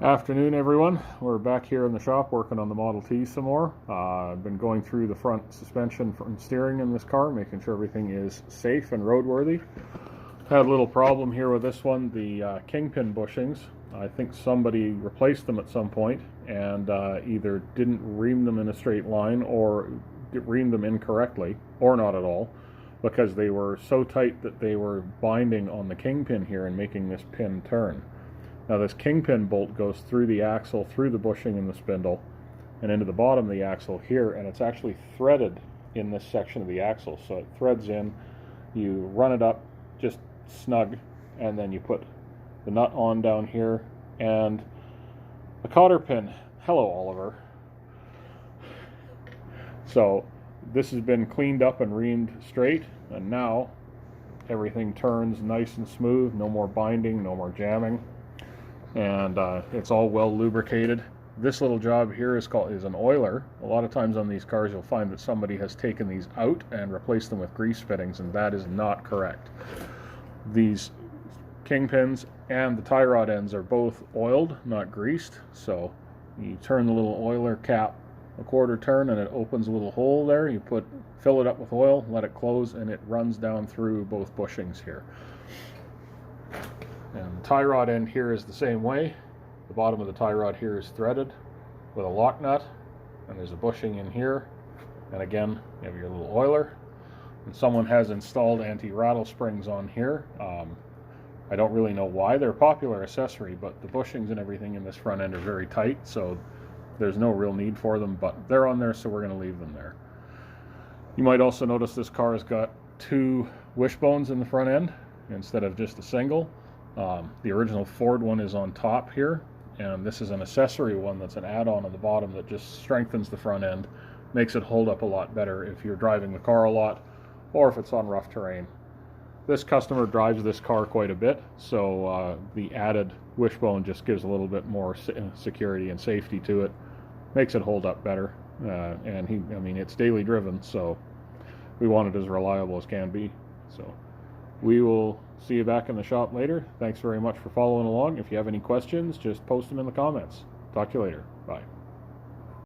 Afternoon, everyone. We're back here in the shop working on the Model T some more. I've been going through the front suspension and steering in this car, making sure everything is safe and roadworthy. Had a little problem here with this one, the kingpin bushings. I think somebody replaced them at some point and either didn't ream them in a straight line or reamed them incorrectly, or not at all, because they were so tight that they were binding on the kingpin here and making this pin turn. Now this kingpin bolt goes through the axle, through the bushing in the spindle, and into the bottom of the axle here, and it's actually threaded in this section of the axle. So it threads in, you run it up just snug, and then you put the nut on down here, and a cotter pin. Hello, Oliver. So this has been cleaned up and reamed straight, and now everything turns nice and smooth, no more binding, no more jamming. And it's all well lubricated. This little job here is an oiler. A lot of times on these cars you'll find that somebody has taken these out and replaced them with grease fittings, and that is not correct. These kingpins and the tie rod ends are both oiled, not greased. So you turn the little oiler cap a quarter turn and it opens a little hole there. You fill it up with oil, let it close, and it runs down through both bushings here. And the tie rod end here is the same way. The bottom of the tie rod here is threaded with a lock nut, and there's a bushing in here. And again, you have your little oiler. And someone has installed anti-rattle springs on here. I don't really know why. They're a popular accessory, but the bushings and everything in this front end are very tight, so there's no real need for them, but they're on there, so we're going to leave them there. You might also notice this car has got two wishbones in the front end instead of just a single. The original Ford one is on top here, and this is an accessory one that's an add-on the bottom that just strengthens the front end, makes it hold up a lot better if you're driving the car a lot or if it's on rough terrain. This customer drives this car quite a bit, so the added wishbone just gives a little bit more security and safety to it, makes it hold up better, and it's daily driven, so we want it as reliable as can be. So we will see you back in the shop later. Thanks very much for following along. If you have any questions, just post them in the comments. Talk to you later. Bye.